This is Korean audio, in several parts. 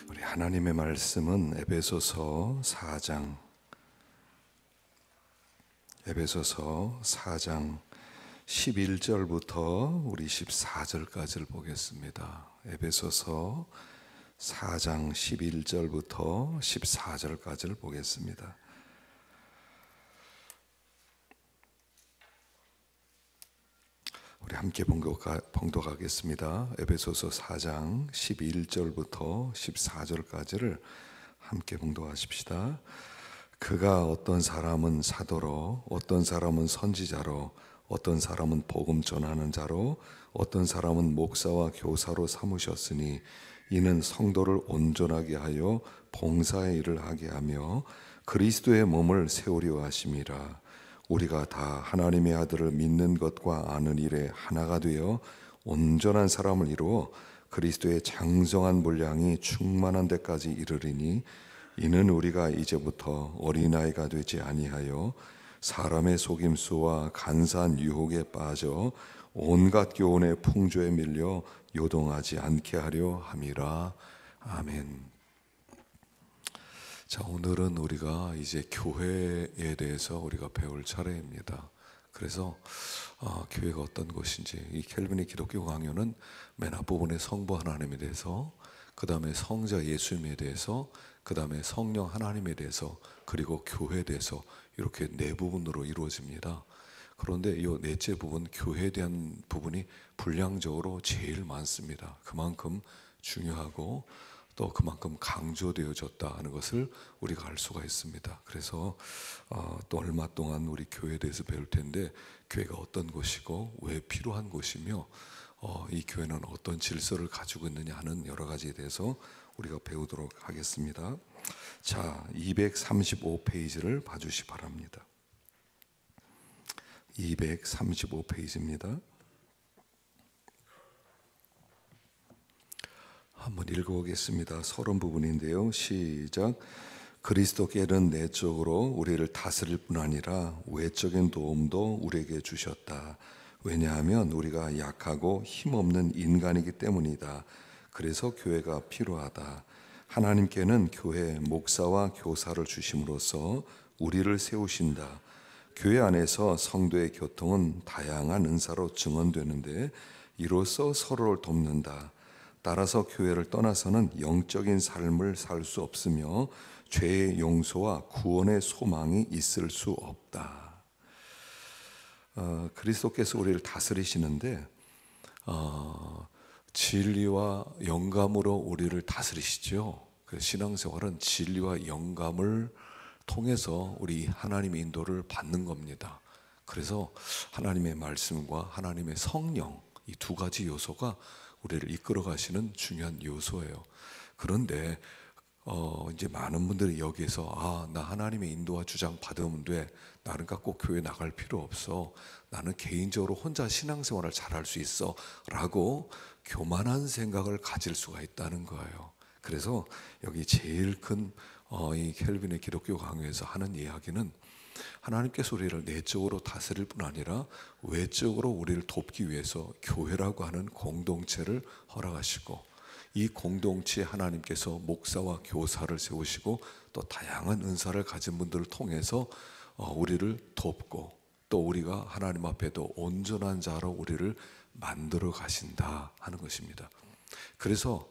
우리 하나님의 말씀은 에베소서 4장 11절부터 우리 14절까지를 보겠습니다. 에베소서 4장 11절부터 14절까지를 보겠습니다. 우리 함께 봉독하겠습니다. 에베소서 4장 11절부터 14절까지를 함께 봉독하십시다. 그가 어떤 사람은 사도로, 어떤 사람은 선지자로, 어떤 사람은 복음 전하는 자로, 어떤 사람은 목사와 교사로 삼으셨으니 이는 성도를 온전하게 하여 봉사의 일을 하게 하며 그리스도의 몸을 세우려 하심이라. 우리가 다 하나님의 아들을 믿는 것과 아는 일에 하나가 되어 온전한 사람을 이루어 그리스도의 장성한 분량이 충만한 데까지 이르리니 이는 우리가 이제부터 어린아이가 되지 아니하여 사람의 속임수와 간사한 유혹에 빠져 온갖 교훈의 풍조에 밀려 요동하지 않게 하려 함이라. 아멘. 자, 오늘은 우리가 이제 교회에 대해서 우리가 배울 차례입니다. 그래서 교회가 어떤 것인지, 이 켈빈의 기독교 강요는 맨 앞부분에 성부 하나님에 대해서, 그 다음에 성자 예수님에 대해서, 그 다음에 성령 하나님에 대해서, 그리고 교회에 대해서 이렇게 네 부분으로 이루어집니다. 그런데 이 넷째 부분, 교회에 대한 부분이 분량적으로 제일 많습니다. 그만큼 중요하고 또 그만큼 강조되어졌다 하는 것을 우리가 알 수가 있습니다. 그래서 또 얼마 동안 우리 교회에 대해서 배울 텐데, 교회가 어떤 곳이고 왜 필요한 곳이며 이 교회는 어떤 질서를 가지고 있느냐 하는 여러 가지에 대해서 우리가 배우도록 하겠습니다. 자, 235페이지를 봐주시 바랍니다. 235페이지입니다. 한번 읽어보겠습니다. 서론 부분인데요. 시작. 그리스도께는 내적으로 우리를 다스릴 뿐 아니라 외적인 도움도 우리에게 주셨다. 왜냐하면 우리가 약하고 힘없는 인간이기 때문이다. 그래서 교회가 필요하다. 하나님께는 교회 목사와 교사를 주심으로써 우리를 세우신다. 교회 안에서 성도의 교통은 다양한 은사로 증언되는데 이로써 서로를 돕는다. 따라서 교회를 떠나서는 영적인 삶을 살 수 없으며 죄의 용서와 구원의 소망이 있을 수 없다. 그리스도께서 우리를 다스리시는데 진리와 영감으로 우리를 다스리시죠. 신앙생활은 진리와 영감을 통해서 우리 하나님의 인도를 받는 겁니다. 그래서 하나님의 말씀과 하나님의 성령, 이 두 가지 요소가 우리를 이끌어 가시는 중요한 요소예요. 그런데 이제 많은 분들이 여기에서 나 하나님의 인도와 주장 받으면 돼. 나는 꼭 교회 나갈 필요 없어. 나는 개인적으로 혼자 신앙생활을 잘할 수 있어. 라고 교만한 생각을 가질 수가 있다는 거예요. 그래서 여기 제일 큰 이 켈빈의 기독교 강요에서 하는 이야기는 하나님께서 우리를 내적으로 다스릴 뿐 아니라 외적으로 우리를 돕기 위해서 교회라고 하는 공동체를 허락하시고, 이 공동체에 하나님께서 목사와 교사를 세우시고 또 다양한 은사를 가진 분들을 통해서 우리를 돕고, 또 우리가 하나님 앞에도 온전한 자로 우리를 만들어 가신다 하는 것입니다. 그래서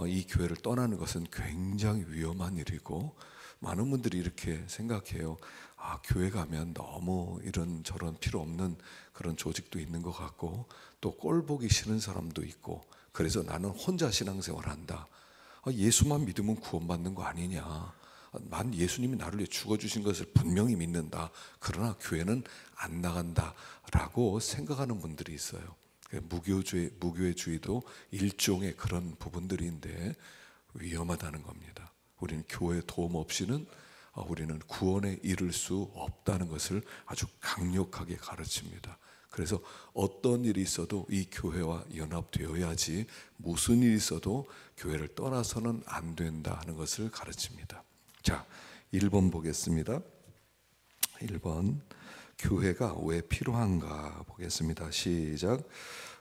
이 교회를 떠나는 것은 굉장히 위험한 일이고, 많은 분들이 이렇게 생각해요. 교회 가면 너무 이런저런 필요 없는 그런 조직도 있는 것 같고, 또 꼴 보기 싫은 사람도 있고, 그래서 나는 혼자 신앙생활을 한다. 예수만 믿으면 구원받는 거 아니냐. 난 예수님이 나를 위해 죽어주신 것을 분명히 믿는다. 그러나 교회는 안 나간다 라고 생각하는 분들이 있어요. 무교회주의도 일종의 그런 부분들인데 위험하다는 겁니다. 우리는 교회 도움 없이는 우리는 구원에 이를 수 없다는 것을 아주 강력하게 가르칩니다. 그래서 어떤 일이 있어도 이 교회와 연합되어야지 무슨 일이 있어도 교회를 떠나서는 안 된다 하는 것을 가르칩니다. 자, 1번 보겠습니다. 1번, 교회가 왜 필요한가 보겠습니다. 시작.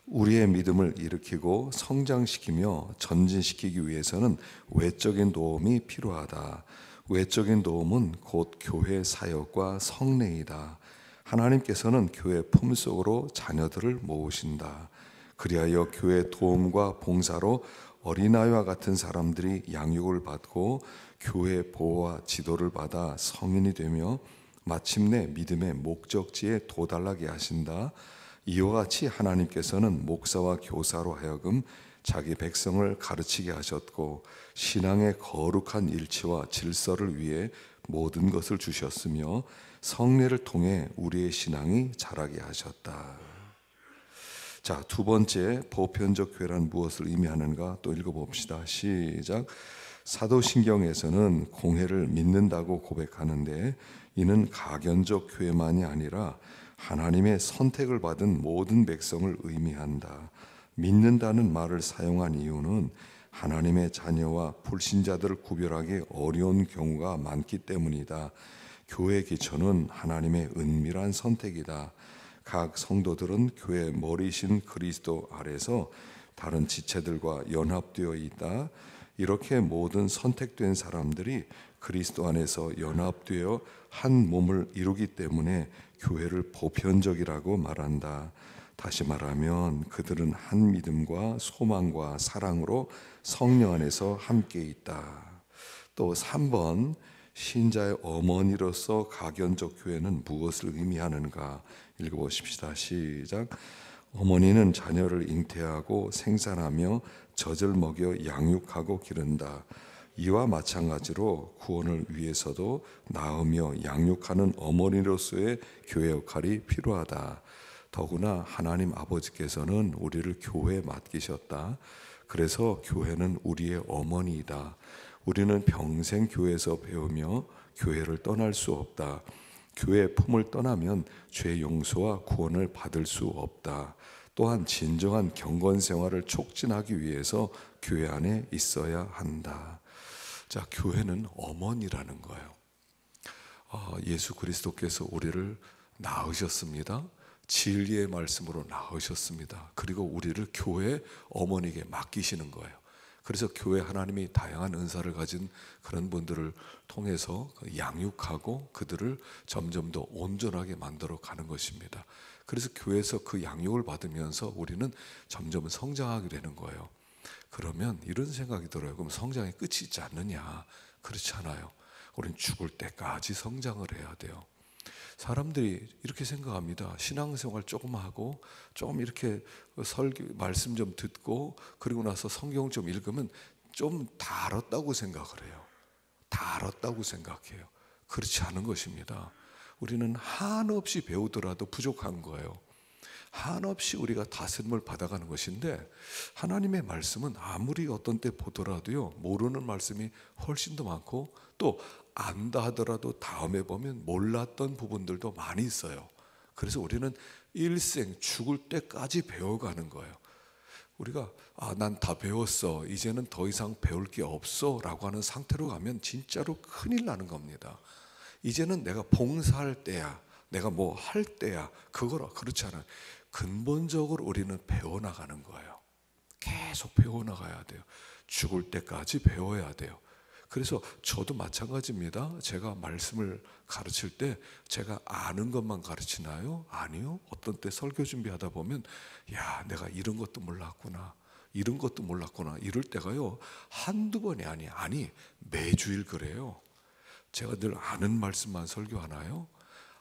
우리의 믿음을 일으키고 성장시키며 전진시키기 위해서는 외적인 도움이 필요하다. 외적인 도움은 곧 교회 사역과 성례이다. 하나님께서는 교회 품속으로 자녀들을 모으신다. 그리하여 교회 도움과 봉사로 어린아이와 같은 사람들이 양육을 받고 교회 보호와 지도를 받아 성인이 되며 마침내 믿음의 목적지에 도달하게 하신다. 이와 같이 하나님께서는 목사와 교사로 하여금 자기 백성을 가르치게 하셨고 신앙의 거룩한 일치와 질서를 위해 모든 것을 주셨으며 성례를 통해 우리의 신앙이 자라게 하셨다. 자, 두 번째, 보편적 교회란 무엇을 의미하는가 또 읽어봅시다. 시작. 사도신경에서는 공회를 믿는다고 고백하는데 이는 가견적 교회만이 아니라 하나님의 선택을 받은 모든 백성을 의미한다. 믿는다는 말을 사용한 이유는 하나님의 자녀와 불신자들을 구별하기 어려운 경우가 많기 때문이다. 교회 기초는 하나님의 은밀한 선택이다. 각 성도들은 교회 머리신 그리스도 아래서 다른 지체들과 연합되어 있다. 이렇게 모든 선택된 사람들이 그리스도 안에서 연합되어 한 몸을 이루기 때문에 교회를 보편적이라고 말한다. 다시 말하면 그들은 한 믿음과 소망과 사랑으로 성령 안에서 함께 있다. 또 3번, 신자의 어머니로서 가견적 교회는 무엇을 의미하는가 읽어보십시다. 시작. 어머니는 자녀를 잉태하고 생산하며 젖을 먹여 양육하고 기른다. 이와 마찬가지로 구원을 위해서도 낳으며 양육하는 어머니로서의 교회 역할이 필요하다. 더구나 하나님 아버지께서는 우리를 교회에 맡기셨다. 그래서 교회는 우리의 어머니이다. 우리는 평생 교회에서 배우며 교회를 떠날 수 없다. 교회의 품을 떠나면 죄 용서와 구원을 받을 수 없다. 또한 진정한 경건 생활을 촉진하기 위해서 교회 안에 있어야 한다. 자, 교회는 어머니라는 거예요. 예수 그리스도께서 우리를 낳으셨습니다. 진리의 말씀으로 낳으셨습니다. 그리고 우리를 교회 어머니에게 맡기시는 거예요. 그래서 교회 하나님이 다양한 은사를 가진 그런 분들을 통해서 양육하고 그들을 점점 더 온전하게 만들어 가는 것입니다. 그래서 교회에서 그 양육을 받으면서 우리는 점점 성장하게 되는 거예요. 그러면 이런 생각이 들어요. 그럼 성장의 끝이 있지 않느냐? 그렇지 않아요. 우리는 죽을 때까지 성장을 해야 돼요. 사람들이 이렇게 생각합니다. 신앙생활 조금 하고 좀 이렇게 설교 말씀 좀 듣고 그리고 나서 성경 좀 읽으면 좀 다 알았다고 생각을 해요. 다 알았다고 생각해요. 그렇지 않은 것입니다. 우리는 한없이 배우더라도 부족한 거예요. 한없이 우리가 다스림을 받아가는 것인데 하나님의 말씀은 아무리 어떤 때 보더라도요 모르는 말씀이 훨씬 더 많고 또 안다 하더라도 다음에 보면 몰랐던 부분들도 많이 있어요. 그래서 우리는 일생 죽을 때까지 배워가는 거예요. 우리가 난 다 배웠어, 이제는 더 이상 배울 게 없어 라고 하는 상태로 가면 진짜로 큰일 나는 겁니다. 이제는 내가 봉사할 때야, 내가 뭐 할 때야, 그거라. 그렇지 않아요. 근본적으로 우리는 배워나가는 거예요. 계속 배워나가야 돼요. 죽을 때까지 배워야 돼요. 그래서 저도 마찬가지입니다. 제가 말씀을 가르칠 때 제가 아는 것만 가르치나요? 아니요. 어떤 때 설교 준비하다 보면 야, 내가 이런 것도 몰랐구나, 이런 것도 몰랐구나, 이럴 때가요 한두 번이 아니 매주일 그래요. 제가 늘 아는 말씀만 설교하나요?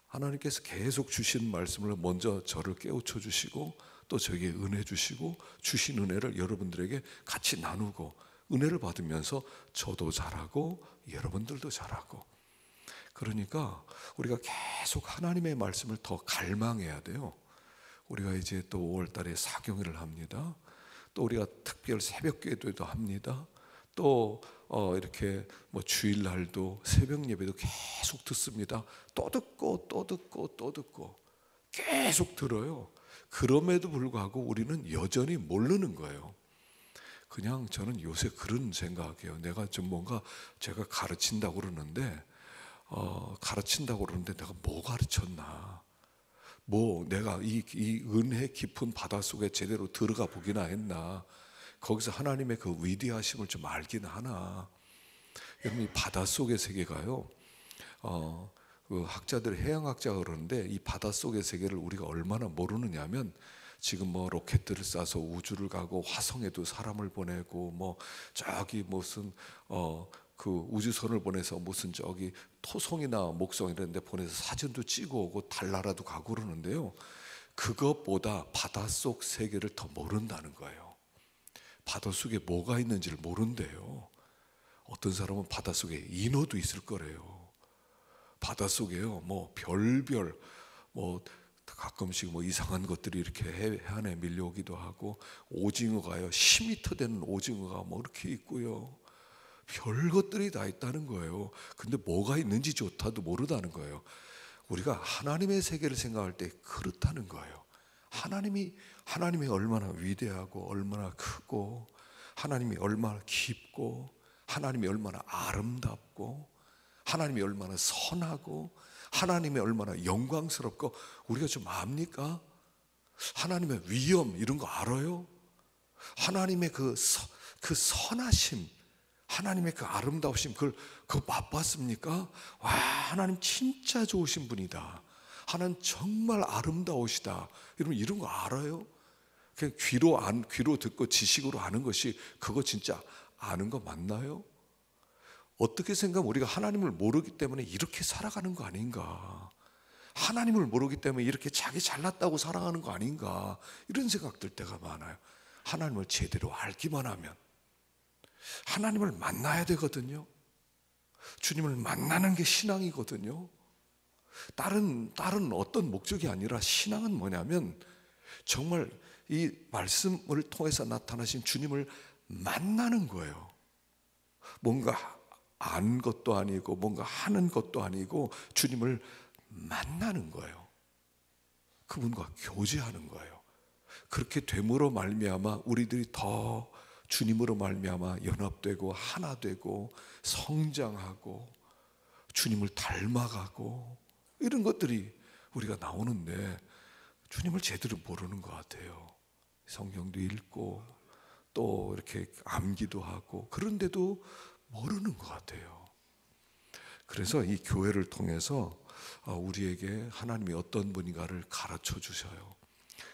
하나님께서 계속 주신 말씀을 먼저 저를 깨우쳐 주시고 또 저에게 은혜 주시고 주신 은혜를 여러분들에게 같이 나누고 은혜를 받으면서 저도 잘하고 여러분들도 잘하고, 그러니까 우리가 계속 하나님의 말씀을 더 갈망해야 돼요. 우리가 이제 또 5월 달에 사경회를 합니다. 또 우리가 특별 새벽 기도도 합니다. 또 이렇게 뭐 주일날도 새벽 예배도 계속 듣습니다. 또 듣고 또 듣고 또 듣고 계속 들어요. 그럼에도 불구하고 우리는 여전히 모르는 거예요. 그냥 저는 요새 그런 생각이에요. 내가 좀 뭔가 제가 가르친다고 그러는데 내가 뭐 가르쳤나? 뭐 내가 이 은혜 깊은 바다 속에 제대로 들어가 보기나 했나. 거기서 하나님의 그 위대하심을 좀 알긴 하나. 여러분, 이 바다 속의 세계가요, 그 학자들, 해양학자가 그러는데, 이 바다 속의 세계를 우리가 얼마나 모르느냐면, 지금 뭐 로켓들을 쏴서 우주를 가고 화성에도 사람을 보내고, 뭐 저기 무슨 그 우주선을 보내서 무슨 저기 토성이나 목성 이런 데 보내서 사진도 찍어 오고 달나라도 가고 그러는데요, 그것보다 바닷속 세계를 더 모른다는 거예요. 바닷속에 뭐가 있는지를 모른대요. 어떤 사람은 바닷속에 인어도 있을 거래요. 바닷속에요, 뭐 별별 뭐 가끔씩 뭐 이상한 것들이 이렇게 해안에 밀려오기도 하고, 오징어가요, 10m 되는 오징어가 뭐 이렇게 있고요, 별 것들이 다 있다는 거예요. 근데 뭐가 있는지조차도 모르다는 거예요. 우리가 하나님의 세계를 생각할 때 그렇다는 거예요. 하나님이 얼마나 위대하고 얼마나 크고, 하나님이 얼마나 깊고, 하나님이 얼마나 아름답고, 하나님이 얼마나 선하고, 하나님이 얼마나 영광스럽고, 우리가 좀 압니까? 하나님의 위엄 이런 거 알아요? 하나님의 그 선하심, 하나님의 그 아름다우심, 그거 맛봤습니까? 와, 하나님 진짜 좋으신 분이다, 하나님 정말 아름다우시다, 여러분 이런 거 알아요? 그냥 귀로 듣고 지식으로 아는 것이 그거 진짜 아는 거 맞나요? 어떻게 생각하면 우리가 하나님을 모르기 때문에 이렇게 살아가는 거 아닌가, 하나님을 모르기 때문에 이렇게 자기 잘났다고 살아가는 거 아닌가, 이런 생각 들 때가 많아요. 하나님을 제대로 알기만 하면, 하나님을 만나야 되거든요. 주님을 만나는 게 신앙이거든요. 다른 어떤 목적이 아니라, 신앙은 뭐냐면 정말 이 말씀을 통해서 나타나신 주님을 만나는 거예요. 뭔가 아는 것도 아니고 뭔가 하는 것도 아니고 주님을 만나는 거예요. 그분과 교제하는 거예요. 그렇게 됨으로 말미암아 우리들이 더 주님으로 말미암아 연합되고 하나 되고 성장하고 주님을 닮아가고, 이런 것들이 우리가 나오는데 주님을 제대로 모르는 것 같아요. 성경도 읽고 또 이렇게 암기도 하고, 그런데도 모르는 것 같아요. 그래서 이 교회를 통해서 우리에게 하나님이 어떤 분인가를 가르쳐 주셔요.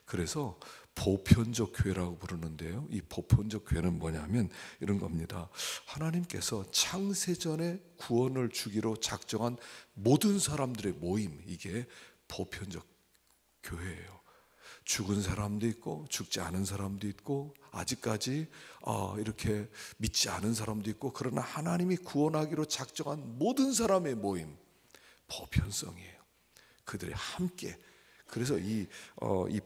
그래서 보편적 교회라고 부르는데요, 이 보편적 교회는 뭐냐면 이런 겁니다. 하나님께서 창세전에 구원을 주기로 작정한 모든 사람들의 모임, 이게 보편적 교회예요. 죽은 사람도 있고 죽지 않은 사람도 있고 아직까지 이렇게 믿지 않은 사람도 있고, 그러나 하나님이 구원하기로 작정한 모든 사람의 모임, 보편성이에요. 그들이 함께. 그래서 이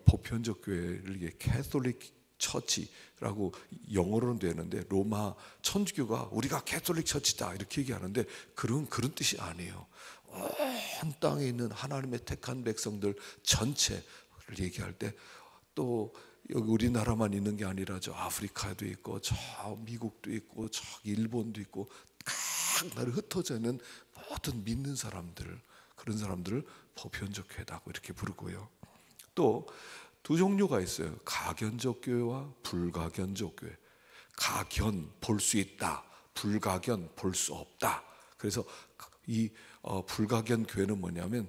보편적 교회를 이게 캐톨릭 처치라고 영어로는 되는데, 로마 천주교가 우리가 캐톨릭 처치다 이렇게 얘기하는데 그런 뜻이 아니에요. 온 땅에 있는 하나님의 택한 백성들 전체를 얘기할 때, 또 여기 우리나라만 있는 게 아니라 저 아프리카도 있고 저 미국도 있고 저 일본도 있고 각 나라에 흩어져 있는 모든 믿는 사람들, 그런 사람들을 보편적 교회라고 이렇게 부르고요. 또 두 종류가 있어요. 가견적 교회와 불가견적 교회. 가견, 볼 수 있다. 불가견, 볼 수 없다. 그래서 이 불가견 교회는 뭐냐면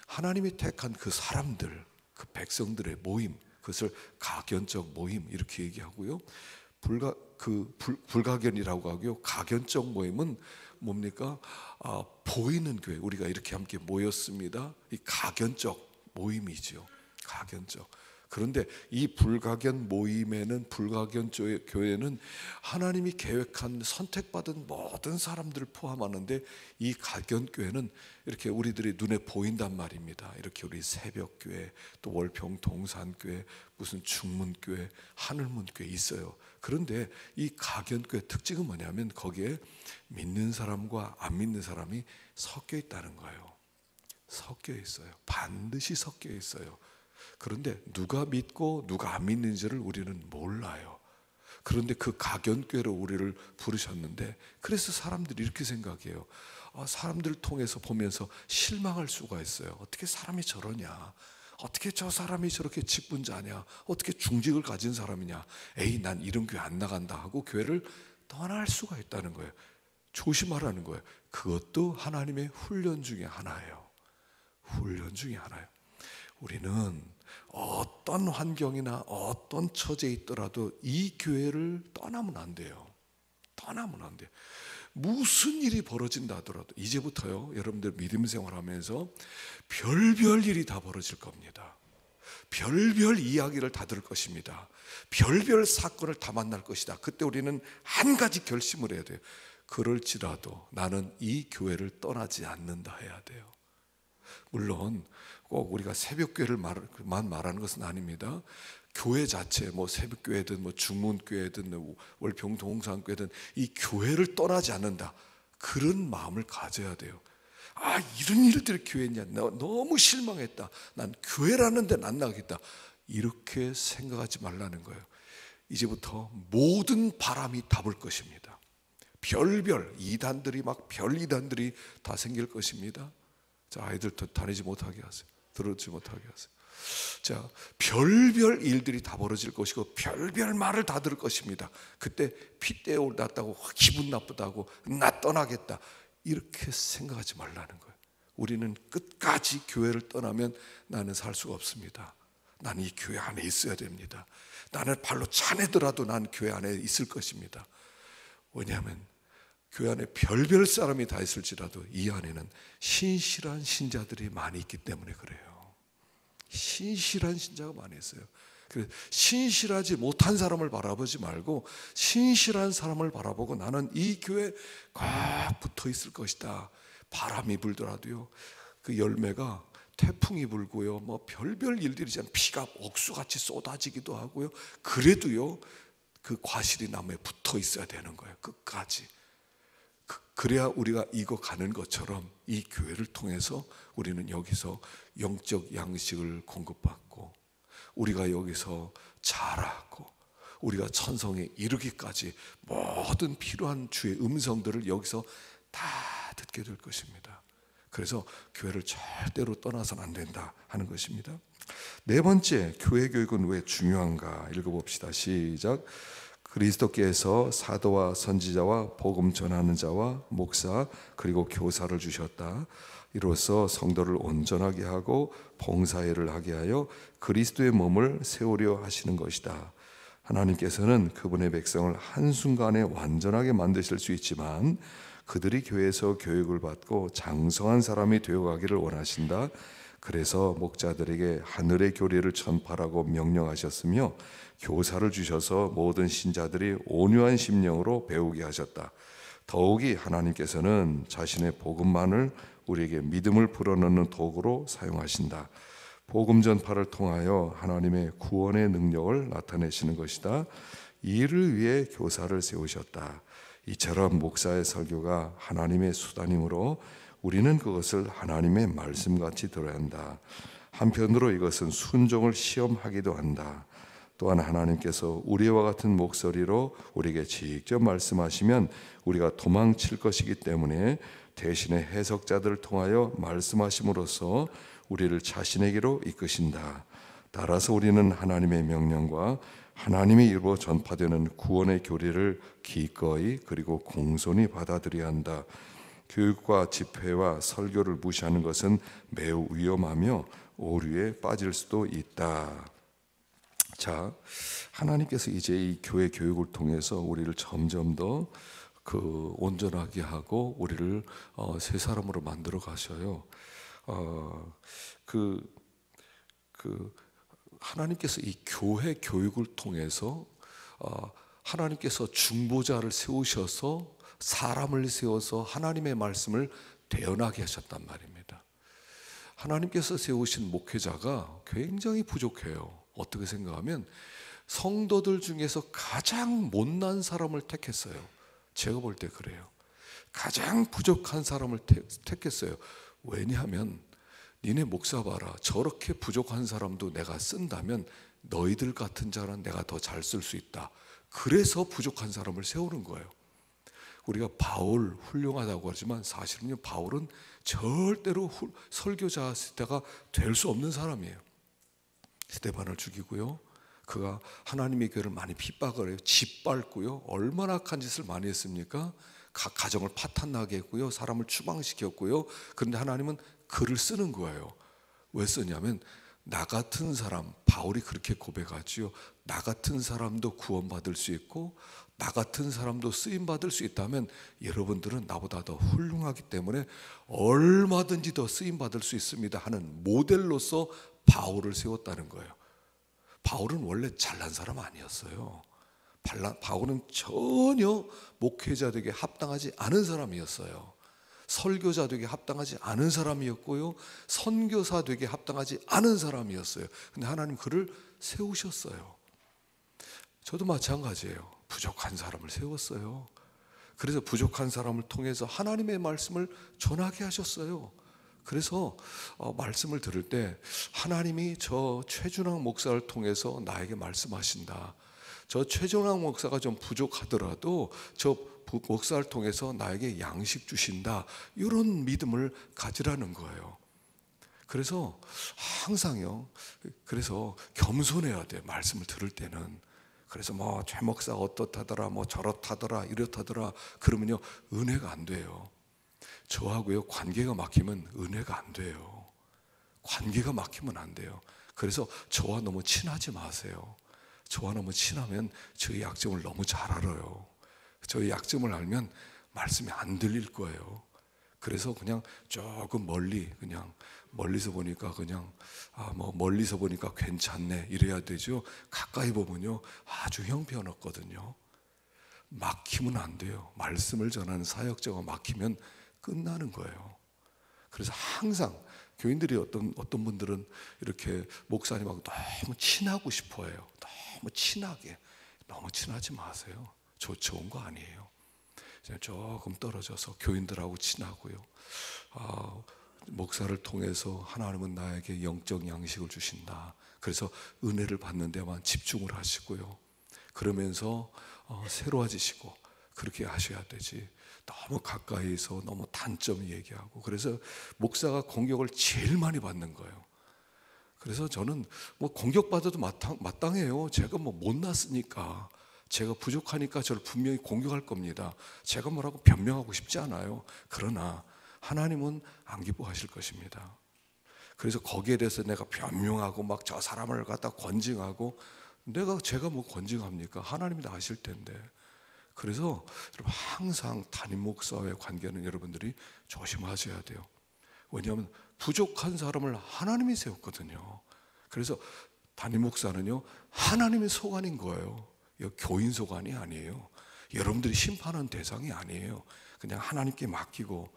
하나님이 택한 그 사람들, 그 백성들의 모임, 그것을 가견적 모임 이렇게 얘기하고요. 불가견이라고 하고요. 가견적 모임은 뭡니까? 보이는 교회, 우리가 이렇게 함께 모였습니다. 이 가견적 모임이죠. 가견적. 그런데 이 불가견 모임에는, 불가견 교회는 하나님이 계획한 선택받은 모든 사람들을 포함하는데, 이 가견 교회는 이렇게 우리들이 눈에 보인단 말입니다. 이렇게 우리 새벽교회, 또 월평 동산교회, 무슨 중문교회, 하늘문교회 있어요. 그런데 이 가견교회 특징은 뭐냐면 거기에 믿는 사람과 안 믿는 사람이 섞여 있다는 거예요. 섞여 있어요. 반드시 섞여 있어요. 그런데 누가 믿고 누가 안 믿는지를 우리는 몰라요. 그런데 그 가견교회로 우리를 부르셨는데, 그래서 사람들이 이렇게 생각해요. 사람들을 통해서 보면서 실망할 수가 있어요. 어떻게 사람이 저러냐, 어떻게 저 사람이 저렇게 직분자냐, 어떻게 중직을 가진 사람이냐, 에이 난 이런 교회 안 나간다 하고 교회를 떠날 수가 있다는 거예요. 조심하라는 거예요. 그것도 하나님의 훈련 중에 하나예요. 훈련 중에 하나예요. 우리는 어떤 환경이나 어떤 처지에 있더라도 이 교회를 떠나면 안 돼요. 떠나면 안 돼요. 무슨 일이 벌어진다 하더라도 이제부터요, 여러분들 믿음 생활하면서 별별 일이 다 벌어질 겁니다. 별별 이야기를 다 들을 것입니다. 별별 사건을 다 만날 것이다. 그때 우리는 한 가지 결심을 해야 돼요. 그럴지라도 나는 이 교회를 떠나지 않는다 해야 돼요. 물론 꼭 우리가 새벽교회를만 말하는 것은 아닙니다. 교회 자체, 뭐 새벽교회든 뭐 중문교회든 월평 동산교회든 이 교회를 떠나지 않는다, 그런 마음을 가져야 돼요. 아, 이런 일들이 교회냐, 너무 실망했다, 난 교회라는 데는 안 나가겠다, 이렇게 생각하지 말라는 거예요. 이제부터 모든 바람이 다 불 것입니다. 별별 이단들이 별 이단들이 다 생길 것입니다. 자, 아이들 다니지 못하게 하세요. 들었지 못하게 하세요. 자, 별별 일들이 다 벌어질 것이고 별별 말을 다 들을 것입니다. 그때 핏대 올랐다고 기분 나쁘다고 나 떠나겠다 이렇게 생각하지 말라는 거예요. 우리는 끝까지 교회를 떠나면 나는 살 수가 없습니다. 나는 이 교회 안에 있어야 됩니다. 나는 발로 차내더라도 난 교회 안에 있을 것입니다. 왜냐하면 교회 안에 별별 사람이 다 있을지라도 이 안에는 신실한 신자들이 많이 있기 때문에 그래요. 신실한 신자가 많이 있어요. 신실하지 못한 사람을 바라보지 말고 신실한 사람을 바라보고 나는 이 교회에 꼭 붙어 있을 것이다. 바람이 불더라도요, 그 열매가 태풍이 불고요, 뭐 별별 일들이 있잖아요. 비가 옥수같이 쏟아지기도 하고요. 그래도요, 그 과실이 나무에 붙어 있어야 되는 거예요. 끝까지. 그래야 우리가 익어가는 것처럼 이 교회를 통해서 우리는 여기서 영적 양식을 공급받고 우리가 여기서 자라고 우리가 천성에 이르기까지 모든 필요한 주의 음성들을 여기서 다 듣게 될 것입니다. 그래서 교회를 절대로 떠나서는 안 된다 하는 것입니다. 네 번째, 교회 교육은 왜 중요한가 읽어봅시다. 시작. 그리스도께서 사도와 선지자와 복음 전하는 자와 목사 그리고 교사를 주셨다. 이로써 성도를 온전하게 하고 봉사일을 하게 하여 그리스도의 몸을 세우려 하시는 것이다. 하나님께서는 그분의 백성을 한순간에 완전하게 만드실 수 있지만 그들이 교회에서 교육을 받고 장성한 사람이 되어가기를 원하신다. 그래서 목자들에게 하늘의 교리를 전파하라고 명령하셨으며 교사를 주셔서 모든 신자들이 온유한 심령으로 배우게 하셨다. 더욱이 하나님께서는 자신의 복음만을 우리에게 믿음을 불어넣는 도구로 사용하신다. 복음 전파를 통하여 하나님의 구원의 능력을 나타내시는 것이다. 이를 위해 교사를 세우셨다. 이처럼 목사의 설교가 하나님의 수단이므로 우리는 그것을 하나님의 말씀같이 들어야 한다. 한편으로 이것은 순종을 시험하기도 한다. 또한 하나님께서 우리와 같은 목소리로 우리에게 직접 말씀하시면 우리가 도망칠 것이기 때문에 대신에 해석자들을 통하여 말씀하심으로써 우리를 자신에게로 이끄신다. 따라서 우리는 하나님의 명령과 하나님의 이름으로 전파되는 구원의 교리를 기꺼이 그리고 공손히 받아들여야 한다. 교육과 집회와 설교를 무시하는 것은 매우 위험하며 오류에 빠질 수도 있다. 자, 하나님께서 이제 이 교회 교육을 통해서 우리를 점점 더 온전하게 하고 우리를 새 사람으로 만들어 가셔요. 하나님께서 이 교회 교육을 통해서 하나님께서 중보자를 세우셔서 사람을 세워서 하나님의 말씀을 대언하게 하셨단 말입니다. 하나님께서 세우신 목회자가 굉장히 부족해요. 어떻게 생각하면 성도들 중에서 가장 못난 사람을 택했어요. 제가 볼 때 그래요. 가장 부족한 사람을 택했어요. 왜냐하면 니네 목사 봐라, 저렇게 부족한 사람도 내가 쓴다면 너희들 같은 자는 내가 더 잘 쓸 수 있다. 그래서 부족한 사람을 세우는 거예요. 우리가 바울 훌륭하다고 하지만 사실은요, 바울은 절대로 설교자가 될 수 없는 사람이에요. 스데반을 죽이고요. 그가 하나님의 교회를 많이 핍박을 해요. 짓밟고요. 얼마나 악한 짓을 많이 했습니까? 각 가정을 파탄나게 했고요. 사람을 추방시켰고요. 그런데 하나님은 글을 쓰는 거예요. 왜 쓰냐면 나 같은 사람, 바울이 그렇게 고백하지요. 나 같은 사람도 구원받을 수 있고 나 같은 사람도 쓰임받을 수 있다면 여러분들은 나보다 더 훌륭하기 때문에 얼마든지 더 쓰임받을 수 있습니다 하는 모델로서 바울을 세웠다는 거예요. 바울은 원래 잘난 사람 아니었어요. 바울은 전혀 목회자 되게 합당하지 않은 사람이었어요. 설교자 되게 합당하지 않은 사람이었고요. 선교사 되게 합당하지 않은 사람이었어요. 근데 하나님 그를 세우셨어요. 저도 마찬가지예요. 부족한 사람을 세웠어요. 그래서 부족한 사람을 통해서 하나님의 말씀을 전하게 하셨어요. 그래서 말씀을 들을 때 하나님이 저 최준학 목사를 통해서 나에게 말씀하신다. 저 최준학 목사가 좀 부족하더라도 저 목사를 통해서 나에게 양식 주신다. 이런 믿음을 가지라는 거예요. 그래서 항상요. 그래서 겸손해야 돼. 말씀을 들을 때는. 그래서 뭐 최 목사가 어떻다더라, 뭐 저렇다더라, 이렇다더라 그러면요 은혜가 안 돼요. 저하고요 관계가 막히면 은혜가 안 돼요. 관계가 막히면 안 돼요. 그래서 저와 너무 친하지 마세요. 저와 너무 친하면 저의 약점을 너무 잘 알아요. 저의 약점을 알면 말씀이 안 들릴 거예요. 그래서 그냥 조금 멀리, 그냥 멀리서 보니까 그냥 뭐 멀리서 보니까 괜찮네 이래야 되죠. 가까이 보면요 아주 형편없거든요. 막히면 안 돼요. 말씀을 전하는 사역자가 막히면 끝나는 거예요. 그래서 항상 교인들이 어떤 분들은 이렇게 목사님하고 너무 친하고 싶어해요. 너무 친하게. 너무 친하지 마세요. 좋은 거 아니에요. 조금 떨어져서 교인들하고 친하고요. 목사를 통해서 하나님은 나에게 영적 양식을 주신다. 그래서 은혜를 받는 데만 집중을 하시고요. 그러면서 새로워지시고 그렇게 하셔야 되지. 너무 가까이서 너무 단점 얘기하고. 그래서 목사가 공격을 제일 많이 받는 거예요. 그래서 저는 뭐 공격받아도 마땅해요. 제가 뭐 못났으니까, 제가 부족하니까 저를 분명히 공격할 겁니다. 제가 뭐라고 변명하고 싶지 않아요. 그러나 하나님은 안 기뻐하실 것입니다. 그래서 거기에 대해서 내가 변명하고 막 저 사람을 갖다 권징하고, 제가 뭐 권징합니까? 하나님이 다 아실 텐데. 그래서 여러분 항상 담임 목사와의 관계는 여러분들이 조심하셔야 돼요. 왜냐하면 부족한 사람을 하나님이 세웠거든요. 그래서 담임 목사는요 하나님의 소관인 거예요. 교인 소관이 아니에요. 여러분들이 심판한 대상이 아니에요. 그냥 하나님께 맡기고,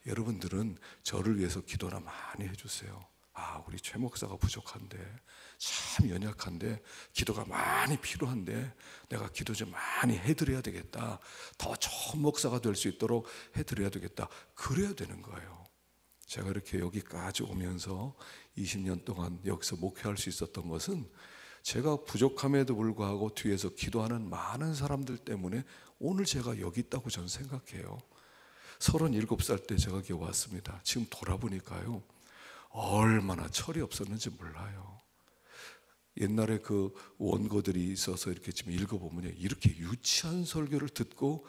여러분들은 저를 위해서 기도나 많이 해주세요. 우리 최 목사가 부족한데, 참 연약한데, 기도가 많이 필요한데 내가 기도 좀 많이 해드려야 되겠다. 더 좋은 목사가 될 수 있도록 해드려야 되겠다. 그래야 되는 거예요. 제가 이렇게 여기까지 오면서 20년 동안 여기서 목회할 수 있었던 것은 제가 부족함에도 불구하고 뒤에서 기도하는 많은 사람들 때문에 오늘 제가 여기 있다고 저는 생각해요. 37살 때 제가 여기 왔습니다. 지금 돌아보니까요 얼마나 철이 없었는지 몰라요. 옛날에 그 원고들이 있어서 이렇게 지금 읽어보면 이렇게 유치한 설교를 듣고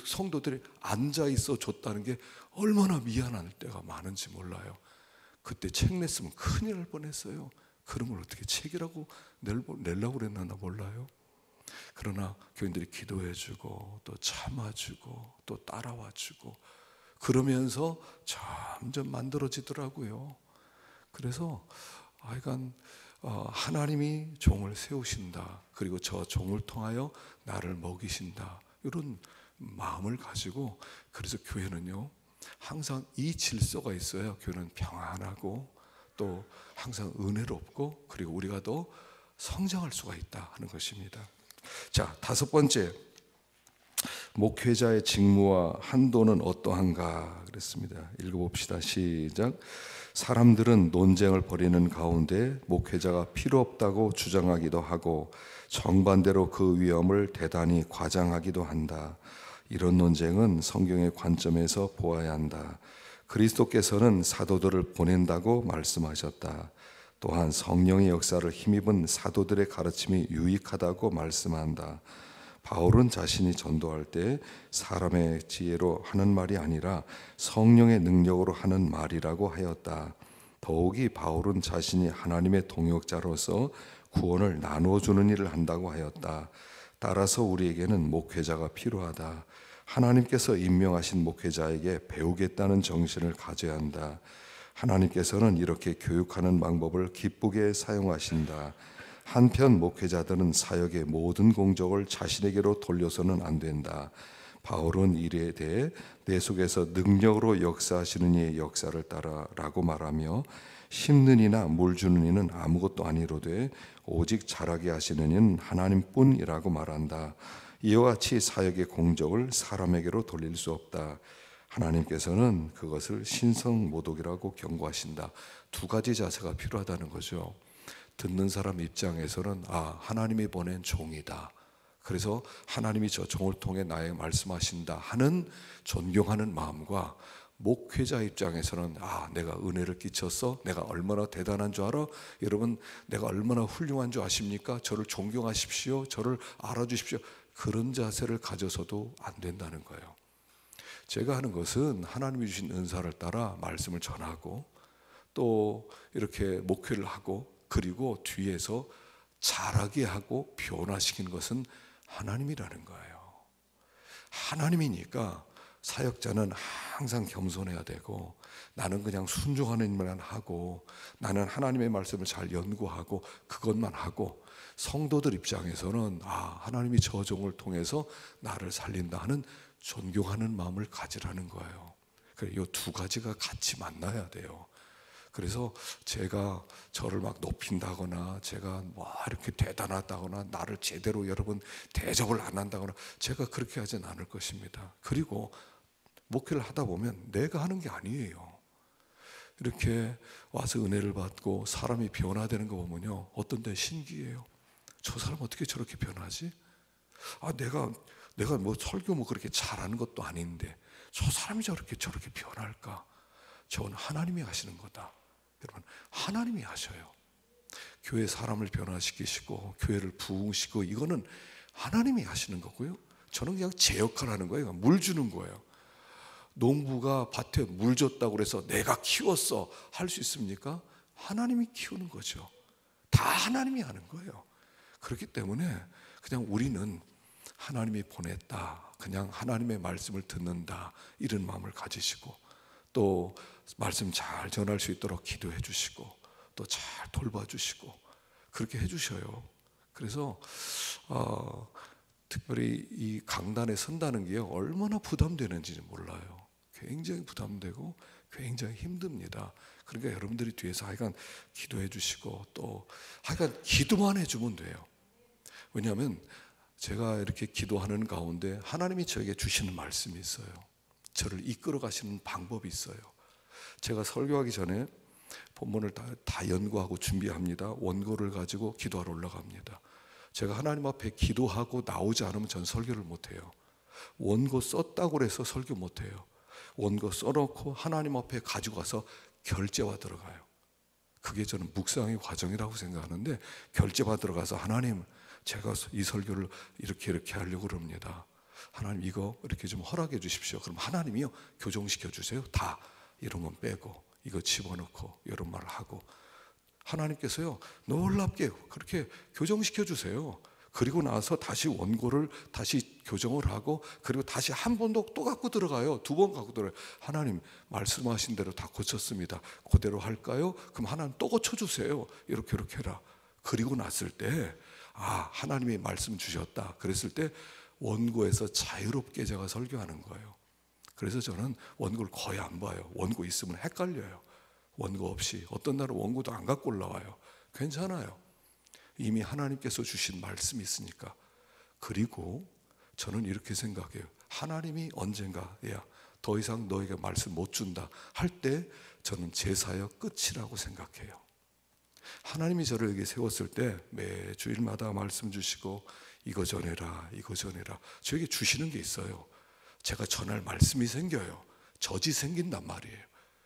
성도들이 앉아 있어 줬다는 게 얼마나 미안할 때가 많은지 몰라요. 그때 책 냈으면 큰일 날 뻔했어요. 그런 걸 어떻게 책이라고 내려고 그랬나 몰라요. 그러나 교인들이 기도해주고 또 참아주고 또 따라와주고 그러면서 점점 만들어지더라고요. 그래서 하여간 하나님이 종을 세우신다. 그리고 저 종을 통하여 나를 먹이신다. 이런 마음을 가지고, 그래서 교회는요 항상 이 질서가 있어야 교회는 평안하고 또 항상 은혜롭고, 그리고 우리가 더 성장할 수가 있다 하는 것입니다. 자, 5번째, 목회자의 직무와 한도는 어떠한가 그랬습니다. 읽어봅시다. 시작. 사람들은 논쟁을 벌이는 가운데 목회자가 필요 없다고 주장하기도 하고 정반대로 그 위험을 대단히 과장하기도 한다. 이런 논쟁은 성경의 관점에서 보아야 한다. 그리스도께서는 사도들을 보낸다고 말씀하셨다. 또한 성령의 역사를 힘입은 사도들의 가르침이 유익하다고 말씀한다. 바울은 자신이 전도할 때 사람의 지혜로 하는 말이 아니라 성령의 능력으로 하는 말이라고 하였다. 더욱이 바울은 자신이 하나님의 동역자로서 구원을 나누어 주는 일을 한다고 하였다. 따라서 우리에게는 목회자가 필요하다. 하나님께서 임명하신 목회자에게 배우겠다는 정신을 가져야 한다. 하나님께서는 이렇게 교육하는 방법을 기쁘게 사용하신다. 한편 목회자들은 사역의 모든 공적을 자신에게로 돌려서는 안 된다. 바울은 이에 대해 내 속에서 능력으로 역사하시는 이의 역사를 따라라고 말하며, 심는 이나 물 주는 이는 아무것도 아니로되 오직 자라게 하시는 이는 하나님뿐이라고 말한다. 이와 같이 사역의 공적을 사람에게로 돌릴 수 없다. 하나님께서는 그것을 신성모독이라고 경고하신다. 두 가지 자세가 필요하다는 거죠. 듣는 사람 입장에서는 하나님이 보낸 종이다. 그래서 하나님이 저 종을 통해 나에게 말씀하신다 하는 존경하는 마음과, 목회자 입장에서는 내가 은혜를 끼쳤어? 내가 얼마나 대단한 줄 알아? 여러분, 내가 얼마나 훌륭한 줄 아십니까? 저를 존경하십시오. 저를 알아주십시오. 그런 자세를 가져서도 안 된다는 거예요. 제가 하는 것은 하나님이 주신 은사를 따라 말씀을 전하고, 또 이렇게 목회를 하고, 그리고 뒤에서 자라게 하고 변화시키는 것은 하나님이라는 거예요. 하나님이니까 사역자는 항상 겸손해야 되고, 나는 그냥 순종하는 일만 하고, 나는 하나님의 말씀을 잘 연구하고 그것만 하고, 성도들 입장에서는 하나님이 저 종을 통해서 나를 살린다 하는 존경하는 마음을 가지라는 거예요. 이 두 가지가 같이 만나야 돼요. 그래서 제가 저를 막 높인다거나, 제가 이렇게 대단하다거나, 나를 제대로 여러분 대접을 안 한다거나, 제가 그렇게 하진 않을 것입니다. 그리고 목회를 하다 보면 내가 하는 게 아니에요. 이렇게 와서 은혜를 받고 사람이 변화되는 거 보면요, 어떤 데 신기해요. 저 사람 어떻게 저렇게 변하지? 내가 설교 그렇게 잘하는 것도 아닌데 저 사람이 저렇게 변할까? 저건 하나님이 하시는 거다. 여러분, 하나님이 하셔요. 교회 사람을 변화시키시고 교회를 부흥시키고, 이거는 하나님이 하시는 거고요. 저는 그냥 제 역할을 하는 거예요. 물 주는 거예요. 농부가 밭에 물 줬다고 그래서 내가 키웠어 할 수 있습니까? 하나님이 키우는 거죠. 다 하나님이 하는 거예요. 그렇기 때문에 그냥 우리는 하나님이 보냈다, 그냥 하나님의 말씀을 듣는다, 이런 마음을 가지시고, 또 말씀 잘 전할 수 있도록 기도해 주시고, 또 잘 돌봐주시고, 그렇게 해주셔요. 그래서 특별히 이 강단에 선다는 게 얼마나 부담되는지 몰라요. 굉장히 부담되고 굉장히 힘듭니다. 그러니까 여러분들이 뒤에서 하여간 기도해 주시고, 또 하여간 기도만 해주면 돼요. 왜냐하면 제가 이렇게 기도하는 가운데 하나님이 저에게 주시는 말씀이 있어요. 저를 이끌어 가시는 방법이 있어요. 제가 설교하기 전에 본문을 다 연구하고 준비합니다. 원고를 가지고 기도하러 올라갑니다. 제가 하나님 앞에 기도하고 나오지 않으면 전 설교를 못해요. 원고 썼다고 해서 설교 못해요. 원고 써놓고 하나님 앞에 가지고 가서 결제와 들어가요. 그게 저는 묵상의 과정이라고 생각하는데, 결제와 들어가서 하나님, 제가 이 설교를 이렇게 하려고 그럽니다. 하나님, 이거 이렇게 좀 허락해 주십시오. 그럼 하나님이요, 교정시켜 주세요. 다 이런 건 빼고 이거 집어넣고 이런 말을 하고, 하나님께서요 놀랍게 그렇게 교정시켜 주세요. 그리고 나서 다시 원고를 다시 교정을 하고, 그리고 다시 한 번 더 또 갖고 들어가요. 두 번 갖고 들어가요. 하나님, 말씀하신 대로 다 고쳤습니다. 그대로 할까요? 그럼 하나님 또 고쳐주세요. 이렇게 해라. 그리고 났을 때 하나님이 말씀 주셨다. 그랬을 때 원고에서 자유롭게 제가 설교하는 거예요. 그래서 저는 원고를 거의 안 봐요. 원고 있으면 헷갈려요. 원고 없이 어떤 날은 원고도 안 갖고 올라와요. 괜찮아요. 이미 하나님께서 주신 말씀이 있으니까. 그리고 저는 이렇게 생각해요. 하나님이 언젠가야 더 이상 너에게 말씀 못 준다 할 때 저는 제 사역 끝이라고 생각해요. 하나님이 저를 여기 세웠을 때 매 주일마다 말씀 주시고, 이거 전해라, 이거 전해라, 저에게 주시는 게 있어요. 제가 전할 말씀이 생겨요. 젖이 생긴단 말이에요.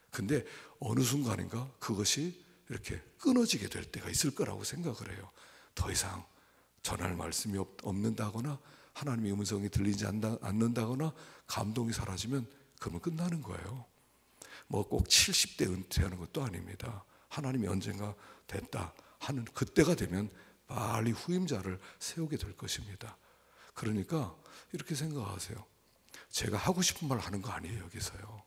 근데 어느 순간인가 그것이 이렇게 끊어지게 될 때가 있을 거라고 생각을 해요. 더 이상 전할 말씀이 없는다거나 하나님의 음성이 들리지 않는다거나 감동이 사라지면 그러면 끝나는 거예요. 뭐 꼭 70대 은퇴하는 것도 아닙니다. 하나님이 언젠가 됐다 하는 그때가 되면 빨리 후임자를 세우게 될 것입니다. 그러니까 이렇게 생각하세요. 제가 하고 싶은 말 하는 거 아니에요. 여기서요.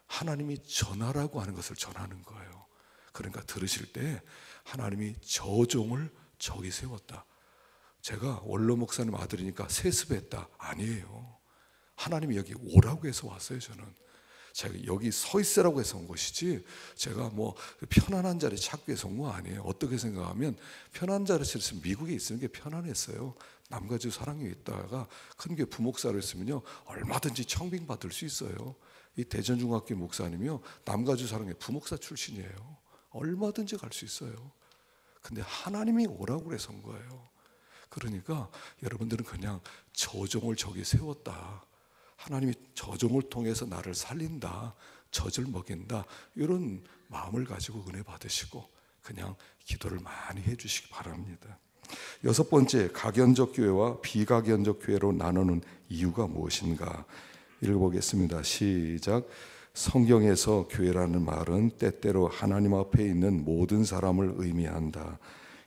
하나님이 전하라고 하는 것을 전하는 거예요. 그러니까 들으실 때 하나님이 저 종을 저기 세웠다. 제가 원로 목사님 아들이니까 세습했다. 아니에요. 하나님이 여기 오라고 해서 왔어요. 저는 제가 여기 서 있으라고 해서 온 것이지 제가 뭐 편안한 자리 찾기 위해서 온 거 아니에요. 어떻게 생각하면 편안한 자리 찾으면 미국에 있는 게 편안했어요. 남가주 사랑에 있다가 큰 교회 부목사로 했으면요 얼마든지 청빙 받을 수 있어요. 이 대전중학교 목사님이요 남가주 사랑의 부목사 출신이에요. 얼마든지 갈 수 있어요. 근데 하나님이 오라고 그래서 온 거예요. 그러니까 여러분들은 그냥 저 종을 저기 세웠다. 하나님이 저 종을 통해서 나를 살린다. 젖을 먹인다. 이런 마음을 가지고 은혜 받으시고 그냥 기도를 많이 해주시기 바랍니다. 여섯 번째, 가견적 교회와 비가견적 교회로 나누는 이유가 무엇인가 읽어보겠습니다. 시작. 성경에서 교회라는 말은 때때로 하나님 앞에 있는 모든 사람을 의미한다.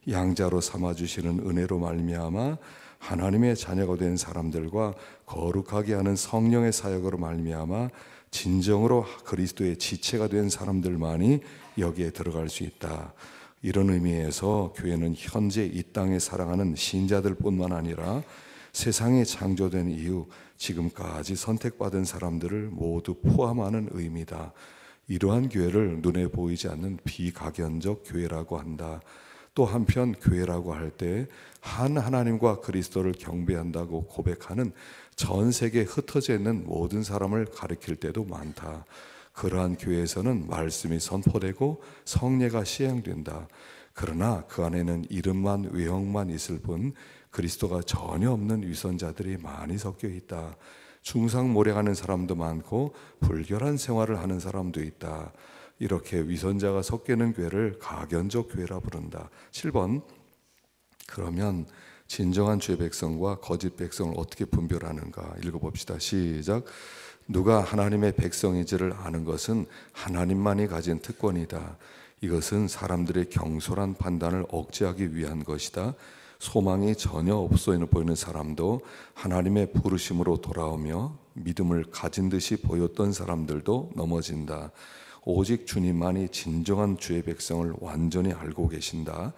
양자로 삼아주시는 은혜로 말미암아 하나님의 자녀가 된 사람들과 거룩하게 하는 성령의 사역으로 말미암아 진정으로 그리스도의 지체가 된 사람들만이 여기에 들어갈 수 있다. 이런 의미에서 교회는 현재 이 땅에 살아가는 신자들뿐만 아니라 세상에 창조된 이후 지금까지 선택받은 사람들을 모두 포함하는 의미다. 이러한 교회를 눈에 보이지 않는 비가견적 교회라고 한다. 또 한편 교회라고 할 때 한 하나님과 그리스도를 경배한다고 고백하는 전 세계에 흩어져 있는 모든 사람을 가리킬 때도 많다. 그러한 교회에서는 말씀이 선포되고 성례가 시행된다. 그러나 그 안에는 이름만 외형만 있을 뿐 그리스도가 전혀 없는 위선자들이 많이 섞여 있다. 중상모략하는 사람도 많고 불결한 생활을 하는 사람도 있다. 이렇게 위선자가 섞이는 교회를 가견적 교회라 부른다. 7번. 그러면 진정한 주의 백성과 거짓 백성을 어떻게 분별하는가 읽어봅시다. 시작. 누가 하나님의 백성인지를 아는 것은 하나님만이 가진 특권이다. 이것은 사람들의 경솔한 판단을 억제하기 위한 것이다. 소망이 전혀 없어 보이는 사람도 하나님의 부르심으로 돌아오며 믿음을 가진 듯이 보였던 사람들도 넘어진다. 오직 주님만이 진정한 주의 백성을 완전히 알고 계신다.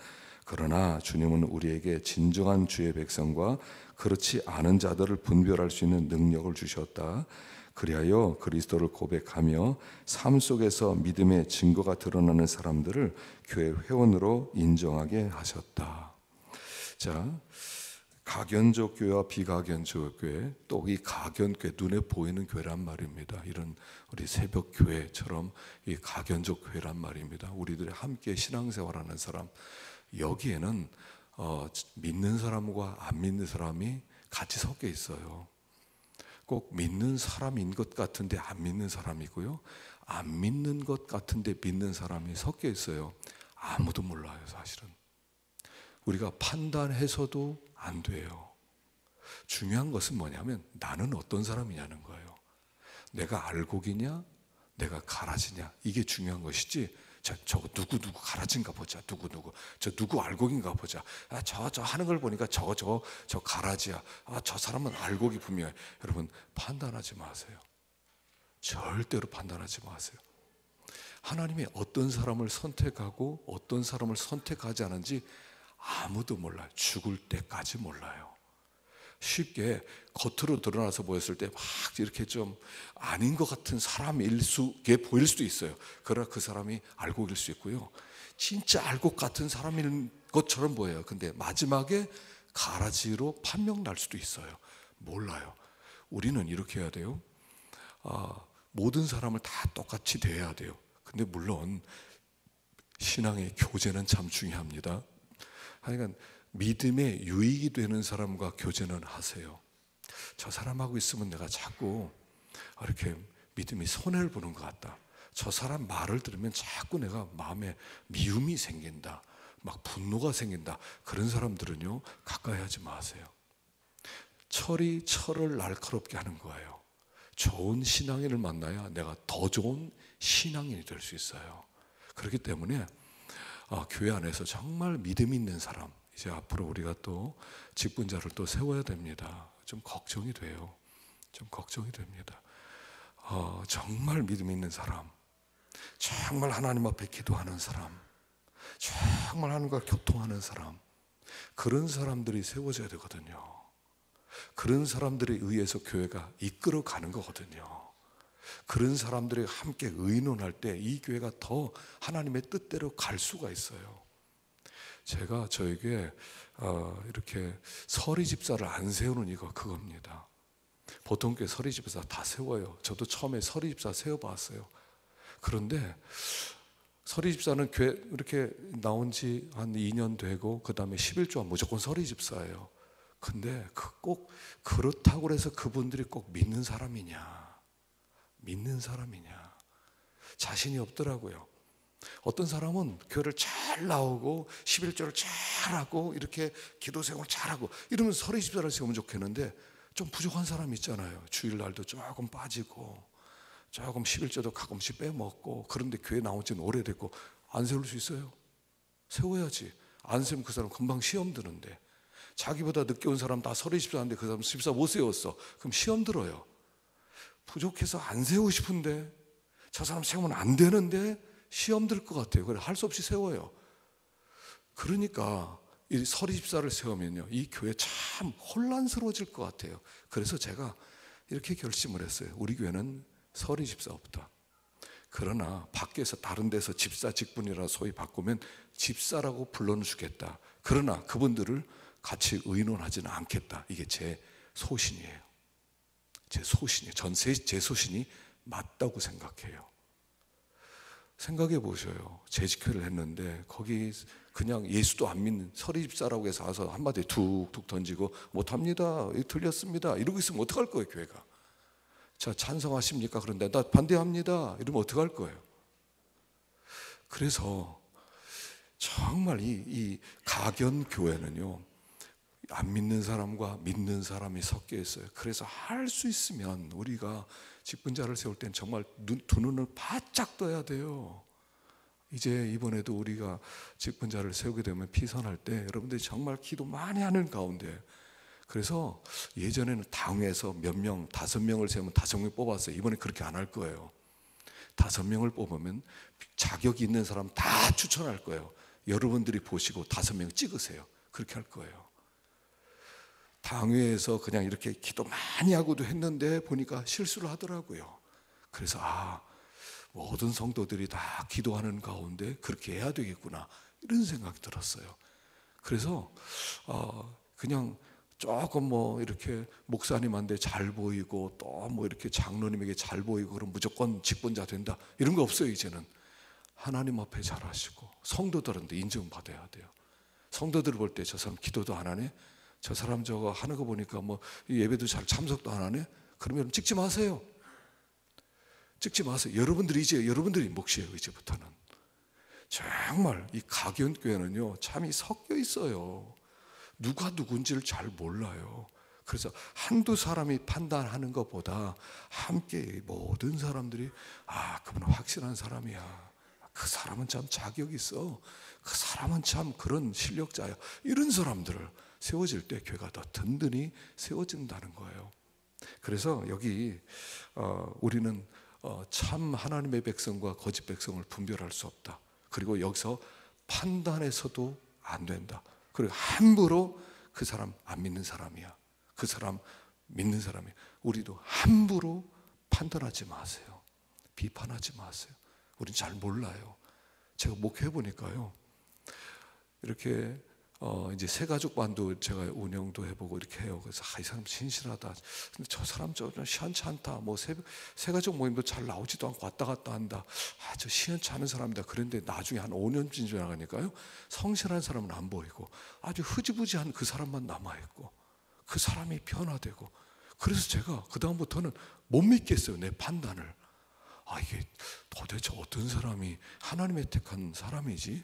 그러나 주님은 우리에게 진정한 주의 백성과 그렇지 않은 자들을 분별할 수 있는 능력을 주셨다. 그리하여 그리스도를 고백하며 삶 속에서 믿음의 증거가 드러나는 사람들을 교회 회원으로 인정하게 하셨다. 자, 가견적 교회와 비가견적 교회, 또 이 가견교회, 눈에 보이는 교회란 말입니다. 이런 우리 새벽 교회처럼 이 가견적 교회란 말입니다. 우리들이 함께 신앙생활하는 사람, 여기에는 믿는 사람과 안 믿는 사람이 같이 섞여 있어요. 꼭 믿는 사람인 것 같은데 안 믿는 사람이고요, 안 믿는 것 같은데 믿는 사람이 섞여 있어요. 아무도 몰라요, 사실은. 우리가 판단해서도 안 돼요. 중요한 것은 뭐냐면 나는 어떤 사람이냐는 거예요. 내가 알곡이냐 내가 가라지냐, 이게 중요한 것이지 저거 누구 가라진가 보자, 저 누구 알곡인가 보자, 저 하는 걸 보니까 저 가라지야, 저 사람은 알곡이 분명해. 여러분, 판단하지 마세요. 절대로 판단하지 마세요. 하나님이 어떤 사람을 선택하고 어떤 사람을 선택하지 않은지 아무도 몰라요. 죽을 때까지 몰라요. 쉽게 겉으로 드러나서 보였을 때 막 이렇게 좀 아닌 것 같은 사람일 수게 보일 수도 있어요. 그러나 그 사람이 알곡일 수 있고요, 진짜 알곡 같은 사람인 것처럼 보여요. 근데 마지막에 가라지로 판명 날 수도 있어요. 몰라요. 우리는 이렇게 해야 돼요. 모든 사람을 다 똑같이 대해야 돼요. 근데 물론 신앙의 교제는 참 중요합니다. 하여간 믿음에 유익이 되는 사람과 교제는 하세요. 저 사람하고 있으면 내가 자꾸 이렇게 믿음이 손해를 보는 것 같다, 저 사람 말을 들으면 자꾸 내가 마음에 미움이 생긴다, 막 분노가 생긴다, 그런 사람들은요 가까이 하지 마세요. 철이 철을 날카롭게 하는 거예요. 좋은 신앙인을 만나야 내가 더 좋은 신앙인이 될 수 있어요. 그렇기 때문에 교회 안에서 정말 믿음 있는 사람, 이제 앞으로 우리가 또 직분자를 또 세워야 됩니다. 좀 걱정이 돼요. 좀 걱정이 됩니다. 정말 믿음 있는 사람, 정말 하나님 앞에 기도하는 사람, 정말 하나님과 교통하는 사람, 그런 사람들이 세워져야 되거든요. 그런 사람들에 의해서 교회가 이끌어 가는 거거든요. 그런 사람들이 함께 의논할 때 이 교회가 더 하나님의 뜻대로 갈 수가 있어요. 제가 저에게 이렇게 서리 집사를 안 세우는 이유가 그겁니다. 보통 교회 서리 집사 다 세워요. 저도 처음에 서리 집사 세워봤어요. 그런데 서리 집사는 교회 이렇게 나온 지 한 2년 되고 그 다음에 11조가 무조건 서리 집사예요. 근데 꼭 그렇다고 해서 그분들이 꼭 믿는 사람이냐, 믿는 사람이냐, 자신이 없더라고요. 어떤 사람은 교회를 잘 나오고 11조를 잘하고 이렇게 기도 생활 잘하고 이러면 서리 집사를 세우면 좋겠는데 좀 부족한 사람이 있잖아요. 주일날도 조금 빠지고 조금 11조도 가끔씩 빼먹고, 그런데 교회 나온 지는 오래됐고 안 세울 수 있어요? 세워야지. 안 세우면 그 사람 금방 시험 드는데, 자기보다 늦게 온 사람 다 서리 집사인데 그 사람 집사 못 세웠어. 그럼 시험 들어요. 부족해서 안 세우고 싶은데 저 사람 세우면 안 되는데 시험 들 것 같아요. 그래 할 수 없이 세워요. 그러니까 이 서리 집사를 세우면요 이 교회 참 혼란스러워질 것 같아요. 그래서 제가 이렇게 결심을 했어요. 우리 교회는 서리 집사 없다. 그러나 밖에서 다른 데서 집사 직분이라 소위 바꾸면 집사라고 불러주겠다. 그러나 그분들을 같이 의논하지는 않겠다. 이게 제 소신이에요. 제 소신이에요. 제 소신이 맞다고 생각해요. 생각해 보셔요. 재직회를 했는데 거기 그냥 예수도 안 믿는 서리 집사라고 해서 와서 한마디 툭툭 던지고 못합니다, 틀렸습니다 이러고 있으면 어떡할 거예요 교회가. 자 찬성하십니까? 그런데 나 반대합니다 이러면 어떡할 거예요. 그래서 정말 이 가견교회는요 안 믿는 사람과 믿는 사람이 섞여 있어요. 그래서 할 수 있으면 우리가 직분자를 세울 땐 정말 두 눈을 바짝 떠야 돼요. 이제 이번에도 우리가 직분자를 세우게 되면 피선할 때 여러분들이 정말 기도 많이 하는 가운데, 그래서 예전에는 당회에서 몇 명, 5명을 세우면 5명 뽑았어요. 이번에 그렇게 안 할 거예요. 5명을 뽑으면 자격 있는 사람 다 추천할 거예요. 여러분들이 보시고 5명 찍으세요. 그렇게 할 거예요. 당회에서 그냥 이렇게 기도 많이 하고도 했는데 보니까 실수를 하더라고요. 그래서 모든 성도들이 다 기도하는 가운데 그렇게 해야 되겠구나 이런 생각이 들었어요. 그래서 그냥 조금 뭐 이렇게 목사님한테 잘 보이고 또 뭐 이렇게 장로님에게 잘 보이고 그럼 무조건 직분자 된다 이런 거 없어요. 이제는 하나님 앞에 잘하시고 성도들한테 인정받아야 돼요. 성도들을 볼 때 저 사람 기도도 안 하네, 저 사람 저거 하는 거 보니까 뭐 예배도 잘 참석도 안 하네, 그러면 찍지 마세요. 찍지 마세요. 여러분들이 몫이에요. 이제부터는 정말 이 가견교회는요 참이 섞여 있어요. 누가 누군지를 잘 몰라요. 그래서 한두 사람이 판단하는 것보다 함께 모든 사람들이 그분은 확실한 사람이야, 그 사람은 참 자격 있어, 그 사람은 참 그런 실력자야, 이런 사람들을 세워질 때 교회가 더 든든히 세워진다는 거예요. 그래서 여기 우리는 참 하나님의 백성과 거짓 백성을 분별할 수 없다. 그리고 여기서 판단해서도 안 된다. 그리고 함부로 그 사람 안 믿는 사람이야, 그 사람 믿는 사람이야, 우리도 함부로 판단하지 마세요. 비판하지 마세요. 우린 잘 몰라요. 제가 목회해 보니까요 이렇게 이제 새가족반도 제가 운영도 해보고 이렇게 해요. 그래서 이 사람 신실하다, 근데 저 사람 저 시원치 않다, 뭐 새가족 모임도 잘 나오지도 않고 왔다 갔다 한다, 저 시원치 않은 사람이다. 그런데 나중에 한 5년쯤 지나가니까요 성실한 사람은 안 보이고 아주 흐지부지한 그 사람만 남아있고 그 사람이 변화되고, 그래서 제가 그 다음부터는 못 믿겠어요 내 판단을. 이게 도대체 어떤 사람이 하나님의 택한 사람이지?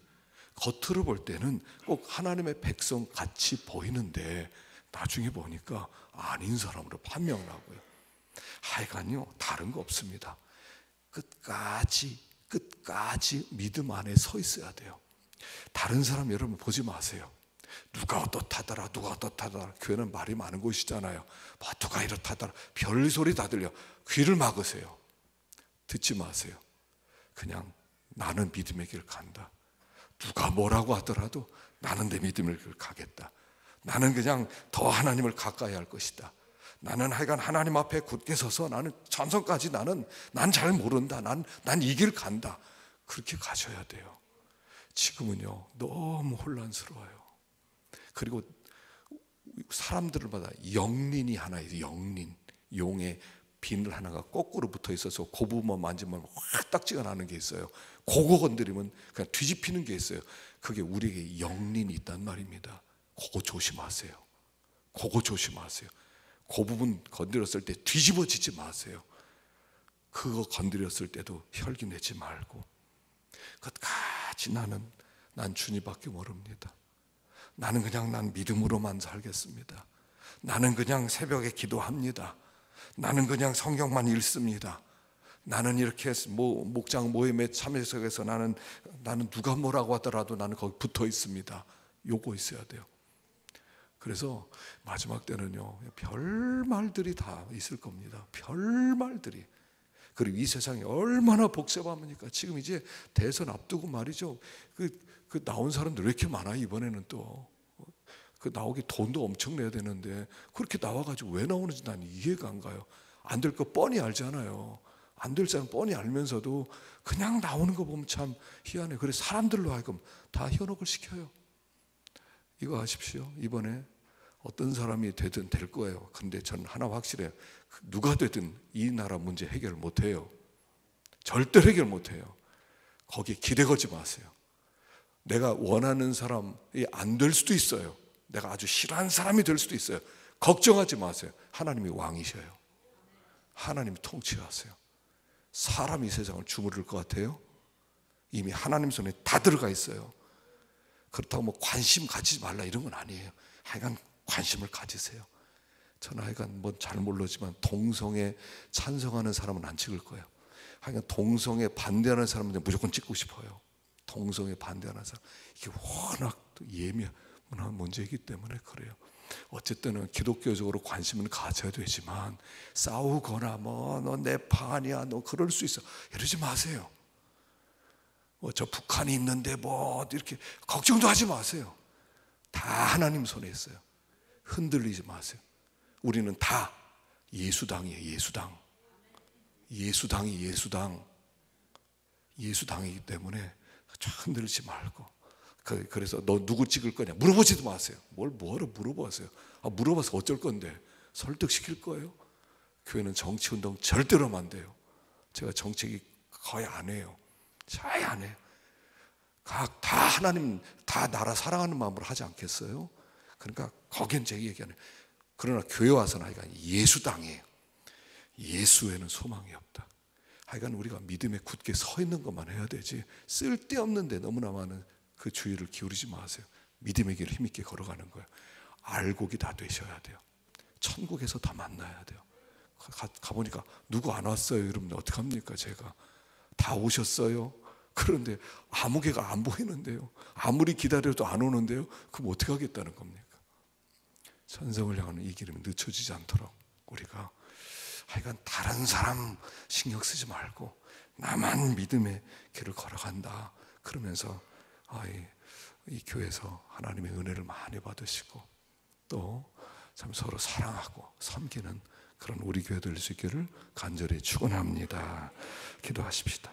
겉으로 볼 때는 꼭 하나님의 백성 같이 보이는데 나중에 보니까 아닌 사람으로 판명을 하고요. 하여간요, 다른 거 없습니다. 끝까지 믿음 안에 서 있어야 돼요. 다른 사람 여러분 보지 마세요. 누가 어떻다더라, 누가 어떻다더라. 교회는 말이 많은 곳이잖아요. 누가 이렇다더라, 별소리 다 들려. 귀를 막으세요. 듣지 마세요. 그냥 나는 믿음의 길을 간다. 누가 뭐라고 하더라도 나는 내 믿음의 길을 가겠다. 나는 그냥 더 하나님을 가까이 할 것이다. 나는 하여간 하나님 앞에 굳게 서서 나는 참선까지 난 잘 모른다. 난 이 길 간다. 그렇게 가셔야 돼요. 지금은요, 너무 혼란스러워요. 그리고 사람들마다 영린이 하나 있어요. 영린. 용의 비늘 하나가 거꾸로 붙어 있어서 그 부분만 만지면 확 딱지가 나는 게 있어요. 그거 건드리면 그냥 뒤집히는 게 있어요. 그게 우리에게 영린이 있단 말입니다. 그거 조심하세요. 그거 조심하세요. 그 부분 건드렸을 때 뒤집어지지 마세요. 그거 건드렸을 때도 혈기 내지 말고 끝까지 난 주님밖에 모릅니다. 나는 그냥 난 믿음으로만 살겠습니다. 나는 그냥 새벽에 기도합니다. 나는 그냥 성경만 읽습니다. 나는 이렇게 목장 모임에 참여석에서 나는 누가 뭐라고 하더라도 나는 거기 붙어 있습니다. 요거 있어야 돼요. 그래서 마지막 때는요, 별 말들이 다 있을 겁니다. 별 말들이. 그리고 이 세상이 얼마나 복잡합니까? 지금 이제 대선 앞두고 말이죠. 그 나온 사람들 왜 이렇게 많아? 이번에는 또 나오기 돈도 엄청 내야 되는데 그렇게 나와가지고 왜 나오는지 난 이해가 안 가요. 안 될 거 뻔히 알잖아요. 안 될 사람 뻔히 알면서도 그냥 나오는 거 보면 참 희한해. 그래서 사람들로 하여금 다 현혹을 시켜요. 이거 아십시오. 이번에 어떤 사람이 되든 될 거예요. 근데 저는 하나 확실해요. 누가 되든 이 나라 문제 해결 못해요. 절대로 해결 못해요. 거기에 기대 걸지 마세요. 내가 원하는 사람이 안 될 수도 있어요. 내가 아주 싫어하는 사람이 될 수도 있어요. 걱정하지 마세요. 하나님이 왕이셔요. 하나님이 통치하세요. 사람이 세상을 주무를 것 같아요? 이미 하나님 손에 다 들어가 있어요. 그렇다고 뭐 관심 가지지 말라 이런 건 아니에요. 하여간 관심을 가지세요. 저는 하여간 뭐 잘 모르지만 동성애 찬성하는 사람은 안 찍을 거예요. 하여간 동성애 반대하는 사람은 무조건 찍고 싶어요. 동성애 반대하는 사람. 이게 워낙 또 예민한 문제이기 때문에 그래요. 어쨌든 기독교적으로 관심은 가져야 되지만 싸우거나 뭐 너 내 파 아니야 너 그럴 수 있어 이러지 마세요. 저 북한이 있는데 뭐 이렇게 걱정도 하지 마세요. 다 하나님 손에 있어요. 흔들리지 마세요. 우리는 다 예수당이에요. 예수당이기 때문에 흔들리지 말고. 그래서 너 누구 찍을 거냐 물어보지도 마세요. 뭐하러 물어보세요. 물어봐서 어쩔 건데 설득시킬 거예요. 교회는 정치운동 절대로 안 돼요. 제가 정치 거의 안 해요. 잘 안 해요. 다 하나님 다 나라 사랑하는 마음으로 하지 않겠어요? 그러니까 거긴 제 얘기하는. 그러나 교회 와서는 하여간 예수당이에요. 예수에는 소망이 없다. 하여간 우리가 믿음에 굳게 서 있는 것만 해야 되지 쓸데없는데 너무나 많은 그 주의를 기울이지 마세요. 믿음의 길을 힘있게 걸어가는 거예요. 알곡이 다 되셔야 돼요. 천국에서 다 만나야 돼요. 가보니까 누구 안 왔어요. 여러분 어떡합니까? 제가 다 오셨어요. 그런데 아무 개가 안 보이는데요. 아무리 기다려도 안 오는데요. 그럼 어떻게 하겠다는 겁니까? 천성을 향하는 이 길은 늦춰지지 않도록 우리가 하여간 다른 사람 신경 쓰지 말고 나만 믿음의 길을 걸어간다. 그러면서 이 교회에서 하나님의 은혜를 많이 받으시고 또 참 서로 사랑하고 섬기는 그런 우리 교회 될 수 있기를 간절히 축원합니다. 기도하십시다.